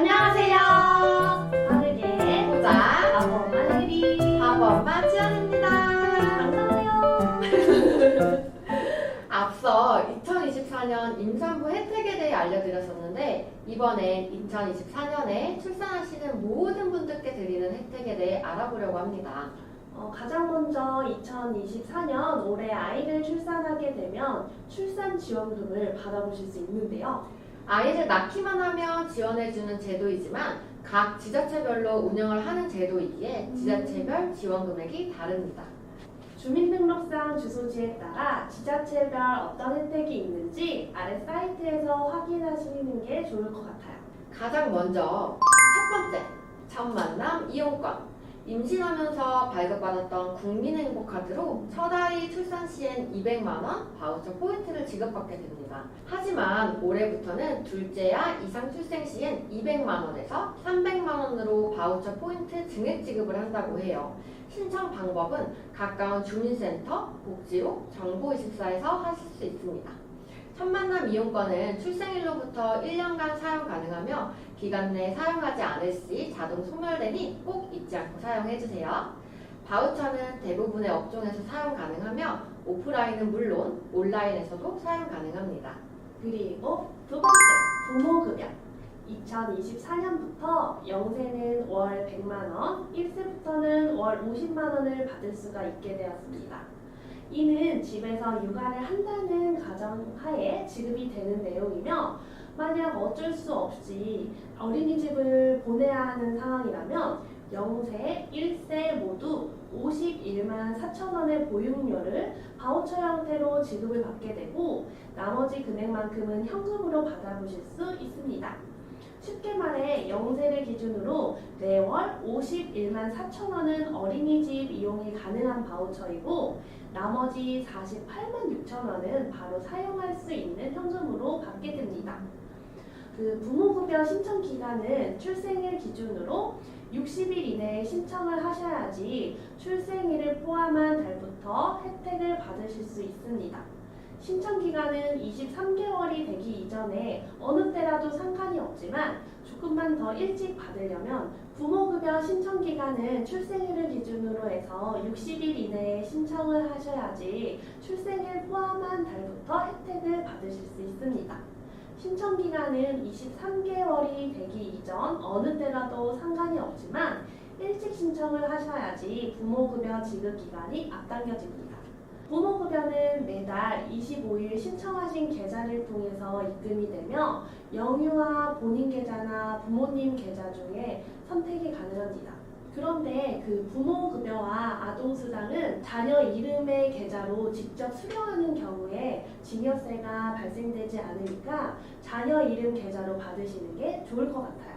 안녕하세요. 빠르게 보자. 아범마 혜리 아범마 지연입니다. 반가워요. 앞서 2024년 임산부 혜택에 대해 알려드렸었는데 이번엔 2024년에 출산하시는 모든 분들께 드리는 혜택에 대해 알아보려고 합니다. 가장 먼저 2024년 올해 아이를 출산하게 되면 출산 지원금을 받아보실 수 있는데요. 아이를 낳기만 하면 지원해주는 제도이지만 각 지자체별로 운영을 하는 제도이기에 지자체별 지원 금액이 다릅니다. 주민등록상 주소지에 따라 지자체별 어떤 혜택이 있는지 아래 사이트에서 확인하시는 게 좋을 것 같아요. 가장 먼저 첫 번째, 첫 만남 이용권. 임신하면서 발급받았던 국민행복카드로 첫 아이 출산 시엔 200만원 바우처 포인트를 지급받게 됩니다. 하지만 올해부터는 둘째야 이상 출생 시엔 200만원에서 300만원으로 바우처 포인트 증액 지급을 한다고 해요. 신청 방법은 가까운 주민센터, 복지로, 정보24에서 하실 수 있습니다. 첫 만남 이용권은 출생일로부터 1년간 사용 가능하며 기간 내 사용하지 않을 시 자동 소멸되니 꼭 잊지 않고 사용해주세요. 바우처는 대부분의 업종에서 사용 가능하며 오프라인은 물론 온라인에서도 사용 가능합니다. 그리고 두 번째, 부모급여. 2024년부터 0세는 월 100만원, 1세부터는 월 50만원을 받을 수가 있게 되었습니다. 이는 집에서 육아를 한다는 가정하에 지급이 되는 내용이며 만약 어쩔 수 없이 어린이집을 보내야 하는 상황이라면 0세, 1세 모두 51만 4천원의 보육료를 바우처 형태로 지급을 받게 되고 나머지 금액만큼은 현금으로 받아보실 수 있습니다. 쉽게 말해 0세를 기준으로 매월 51만 4천원은 어린이집 이용이 가능한 바우처이고 나머지 48만 6천원은 바로 사용할 수 있는 현금으로 받게 됩니다. 그 부모급여 신청 기간은 출생일 기준으로 60일 이내에 신청을 하셔야지 출생일을 포함한 달부터 혜택을 받으실 수 있습니다. 신청 기간은 23개월이 되기 이전에 어느 때라도 상관이 없지만 조금만 더 일찍 받으려면 부모급여 신청 기간은 출생일을 기준으로 해서 60일 이내에 신청을 하셔야지 출생일 포함한 달부터 혜택을 받으실 수 있습니다. 신청 기간은 23개월이 되기 이전 어느 때라도 상관이 없지만 일찍 신청을 하셔야지 부모급여 지급 기간이 앞당겨집니다. 부모급여는 매달 25일 신청하신 계좌를 통해서 입금이 되며 영유아 본인 계좌나 부모님 계좌 중에 선택이 가능합니다. 그런데 그 부모급여와 아동수당은 자녀 이름의 계좌로 직접 수령하는 경우에 증여세가 발생되지 않으니까 자녀 이름 계좌로 받으시는 게 좋을 것 같아요.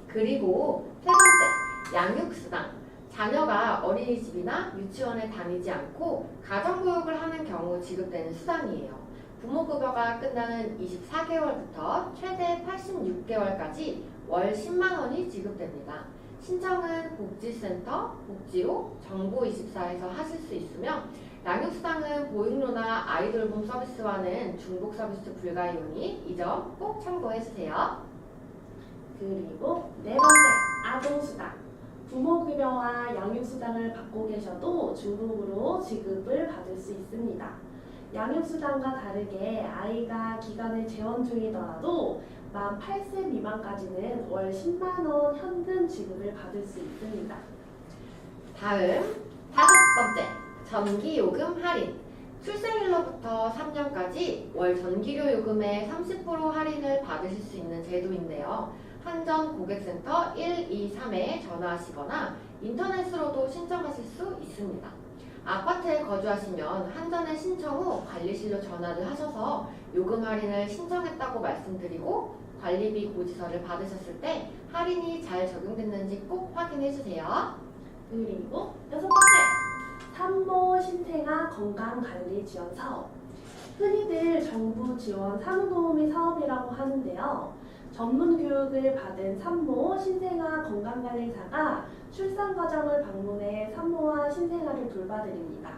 그리고 세 번째, 양육수당. 자녀가 어린이집이나 유치원에 다니지 않고 가정교육을 하는 경우 지급되는 수당이에요. 부모급여가 끝나는 24개월부터 최대 86개월까지 월 10만원이 지급됩니다. 신청은 복지센터, 복지로, 정보24에서 하실 수 있으며 양육수당은 보육료나 아이돌봄 서비스와는 중복 서비스 불가이오니 이 점 꼭 참고해주세요. 그리고 네 번째, 아동수당. 부모급여와 양육수당을 받고 계셔도 중복으로 지급을 받을 수 있습니다. 양육수당과 다르게 아이가 기간을 재원 중이더라도 만 8세 미만까지는 월 10만원 현금 지급을 받을 수 있습니다. 다음 다섯 번째, 전기요금 할인. 출생일로부터 3년까지 월 전기료 요금의 30% 할인을 받으실 수 있는 제도인데요. 한전 고객센터 123에 전화하시거나 인터넷으로도 신청하실 수 있습니다. 아파트에 거주하시면 한전에 신청 후 관리실로 전화를 하셔서 요금 할인을 신청했다고 말씀드리고 관리비 고지서를 받으셨을 때 할인이 잘 적용됐는지 꼭 확인해주세요. 그리고 여섯 번째, 산모 신생아 건강관리 지원 사업. 흔히들 정부 지원 산후도우미 사업이라고 하는데요. 전문 교육을 받은 산모 신생아 건강관리사가 출산 과정을 방문해 산모와 신생아를 돌봐드립니다.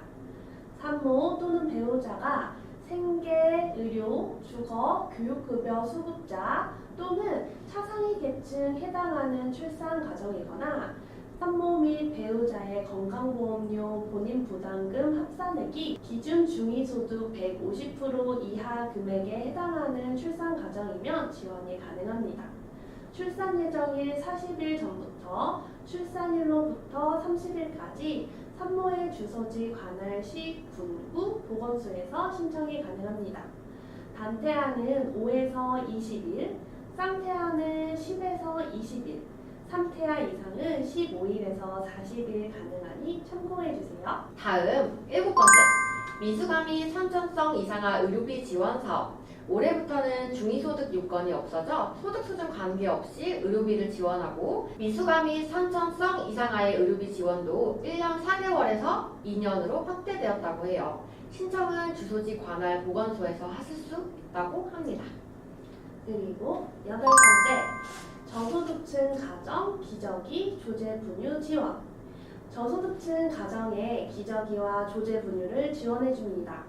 산모 또는 배우자가 생계, 의료, 주거, 교육급여 수급자 또는 차상위 계층 해당하는 출산 가정이거나 산모 및 배우자의 건강보험료 본인 부담금 합산액이 기준 중위소득 150% 이하 금액에 해당하는 출산 가정이면 지원이 가능합니다. 출산 예정일 40일 전부터 출산일로부터 30일까지 산모의 주소지 관할 시 군구 보건소에서 신청이 가능합니다. 단태아는 5에서 20일, 쌍태아는 10에서 20일, 3태아 이상은 15일에서 40일 가능하니 참고해주세요. 다음 7번째, 미수감이 선천성 이상화 의료비 지원 사업. 올해부터는 중위소득 요건이 없어져 소득 수준 관계없이 의료비를 지원하고, 미수감이 선천성 이상화의 의료비 지원도 1년 4개월에서 2년으로 확대되었다고 해요. 신청은 주소지 관할 보건소에서 하실 수 있다고 합니다. 그리고 8번째, 저소득층 가정 기저귀 조제 분유 지원. 저소득층 가정에 기저귀와 조제 분유를 지원해 줍니다.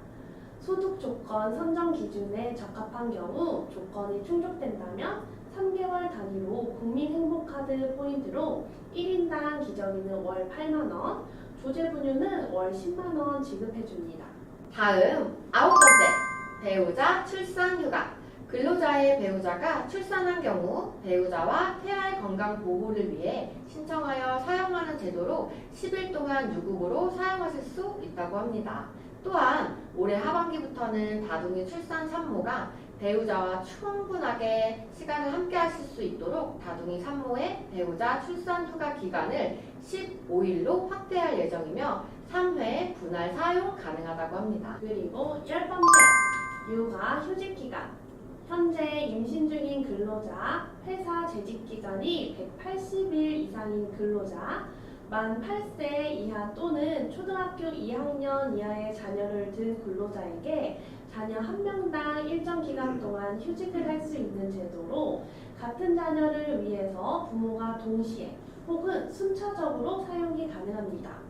소득 조건 선정 기준에 적합한 경우 조건이 충족된다면 3개월 단위로 국민행복카드 포인트로 1인당 기저귀는 월 8만원, 조제 분유는 월 10만원 지급해 줍니다. 다음 9번째, 배우자 출산휴가. 근로자의 배우자가 출산한 경우 배우자와 태아의 건강 보호를 위해 신청하여 사용하는 제도로 10일 동안 유급으로 사용하실 수 있다고 합니다. 또한 올해 하반기부터는 다둥이 출산 산모가 배우자와 충분하게 시간을 함께 하실 수 있도록 다둥이 산모의 배우자 출산 휴가 기간을 15일로 확대할 예정이며 3회 분할 사용 가능하다고 합니다. 그리고 10번째, 육아 휴직 기간. 현재 임신 중인 근로자, 회사 재직 기간이 180일 이상인 근로자, 만 8세 이하 또는 초등학교 2학년 이하의 자녀를 둔 근로자에게 자녀 한 명당 일정 기간 동안 휴직을 할 수 있는 제도로 같은 자녀를 위해서 부모가 동시에 혹은 순차적으로 사용이 가능합니다.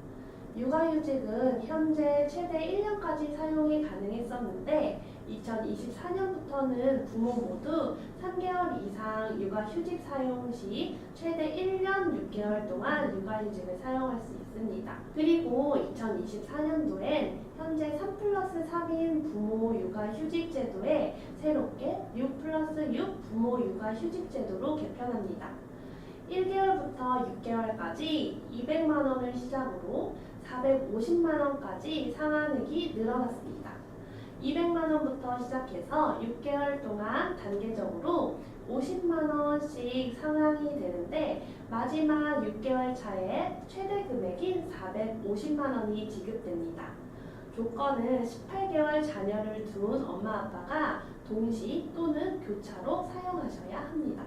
육아휴직은 현재 최대 1년까지 사용이 가능했었는데 2024년부터는 부모 모두 3개월 이상 육아휴직 사용 시 최대 1년 6개월 동안 육아휴직을 사용할 수 있습니다. 그리고 2024년도엔 현재 3+3인 부모 육아휴직 제도에 새롭게 6+6 부모 육아휴직 제도로 개편합니다. 1개월부터 6개월까지 200만원을 시작으로 450만원까지 상한액이 늘어났습니다. 200만원부터 시작해서 6개월 동안 단계적으로 50만원씩 상한이 되는데 마지막 6개월 차에 최대 금액인 450만원이 지급됩니다. 조건은 18개월 자녀를 둔 엄마 아빠가 동시 또는 교차로 사용하셔야 합니다.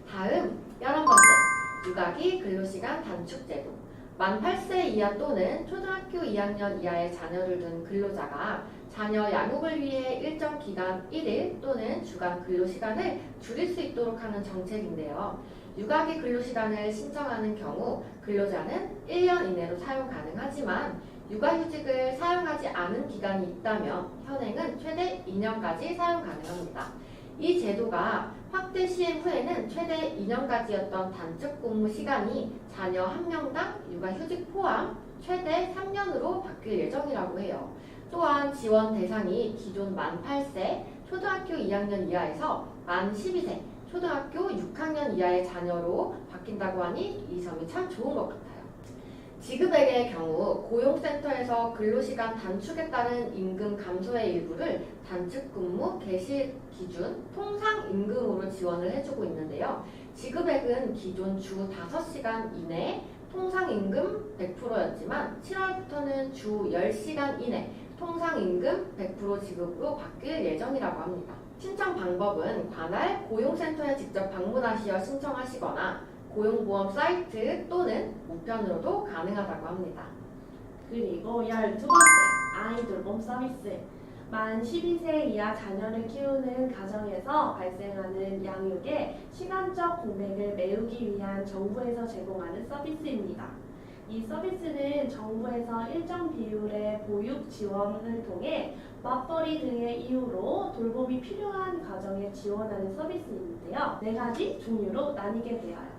다음 11번째, 육아기 근로시간 단축제도. 만 8세 이하 또는 초등학교 2학년 이하의 자녀를 둔 근로자가 자녀 양육을 위해 일정 기간 1일 또는 주간 근로시간을 줄일 수 있도록 하는 정책인데요. 육아기 근로시간을 신청하는 경우 근로자는 1년 이내로 사용 가능하지만 육아휴직을 사용하지 않은 기간이 있다면 현행은 최대 2년까지 사용 가능합니다. 이 제도가 확대 시행 후에는 최대 2년까지였던 단축 근무 시간이 자녀 한 명당 육아휴직 포함 최대 3년으로 바뀔 예정이라고 해요. 또한 지원 대상이 기존 만 8세 초등학교 2학년 이하에서 만 12세 초등학교 6학년 이하의 자녀로 바뀐다고 하니 이 점이 참 좋은 것 같아요. 지급액의 경우 고용센터에서 근로시간 단축에 따른 임금 감소의 일부를 단축근무 개시 기준 통상임금으로 지원을 해주고 있는데요. 지급액은 기존 주 5시간 이내 통상임금 100%였지만 7월부터는 주 10시간 이내 통상임금 100% 지급으로 바뀔 예정이라고 합니다. 신청 방법은 관할 고용센터에 직접 방문하시어 신청하시거나 고용보험 사이트 또는 우편으로도 가능하다고 합니다. 그리고 12번째, 아이돌봄 서비스. 만 12세 이하 자녀를 키우는 가정에서 발생하는 양육의 시간적 공백을 메우기 위한 정부에서 제공하는 서비스입니다. 이 서비스는 정부에서 일정 비율의 보육 지원을 통해 맞벌이 등의 이유로 돌봄이 필요한 가정에 지원하는 서비스인데요. 4가지 종류로 나뉘게 되어요.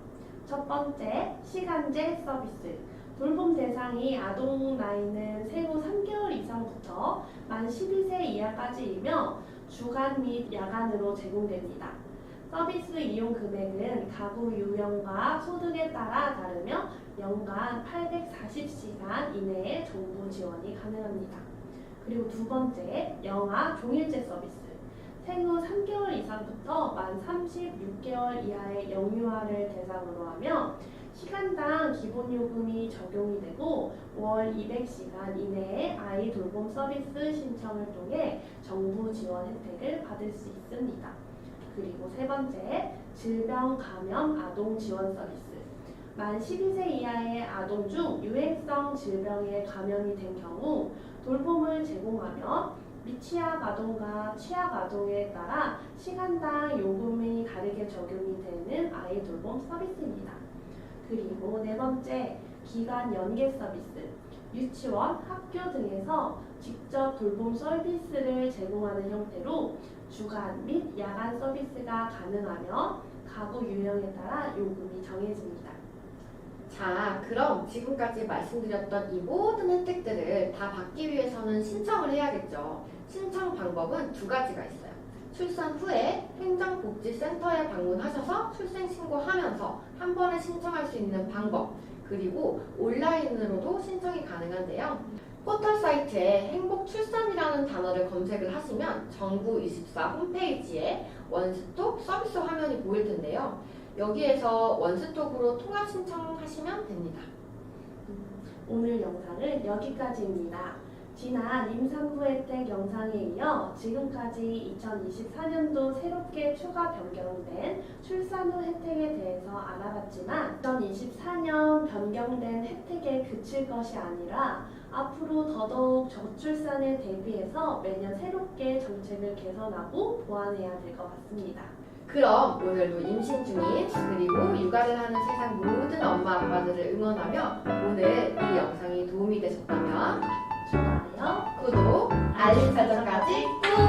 첫 번째, 시간제 서비스. 돌봄 대상이 아동 나이는 생후 3개월 이상부터 만 12세 이하까지이며 주간 및 야간으로 제공됩니다. 서비스 이용 금액은 가구 유형과 소득에 따라 다르며 연간 840시간 이내에 정부 지원이 가능합니다. 그리고 두 번째, 영아 종일제 서비스. 생후 3개월 이상부터 만 36개월 이하의 영유아를 대상으로 하며 시간당 기본요금이 적용이 되고 월 200시간 이내에 아이 돌봄 서비스 신청을 통해 정부 지원 혜택을 받을 수 있습니다. 그리고 세 번째, 질병 감염 아동 지원 서비스. 만 12세 이하의 아동 중 유행성 질병에 감염이 된 경우 돌봄을 제공하며 미취학 아동과 취학 아동에 따라 시간당 요금이 다르게 적용이 되는 아이 돌봄 서비스입니다. 그리고 네 번째, 기간 연계 서비스. 유치원, 학교 등에서 직접 돌봄 서비스를 제공하는 형태로 주간 및 야간 서비스가 가능하며 가구 유형에 따라 요금이 정해집니다. 자, 그럼 지금까지 말씀드렸던 이 모든 혜택들을 다 받기 위해서는 신청을 해야겠죠. 신청 방법은 2가지가 있어요. 출산 후에 행정복지센터에 방문하셔서 출생신고하면서 한 번에 신청할 수 있는 방법, 그리고 온라인으로도 신청이 가능한데요. 포털 사이트에 행복출산이라는 단어를 검색을 하시면 정부24 홈페이지에 원스톱 서비스 화면이 보일 텐데요. 여기에서 원스톱으로 통합 신청하시면 됩니다. 오늘 영상은 여기까지입니다. 지난 임산부 혜택 영상에 이어 지금까지 2024년도 새롭게 추가 변경된 출산 후 혜택에 대해서 알아봤지만 2024년 변경된 혜택에 그칠 것이 아니라 앞으로 더더욱 저출산에 대비해서 매년 새롭게 정책을 개선하고 보완해야 될 것 같습니다. 그럼 오늘도 임신 중인 그리고 육아를 하는 세상 모든 엄마 아빠들을 응원하며 오늘 이 영상이 도움이 되셨다면 좋아요, 구독, 알림 설정까지 꾹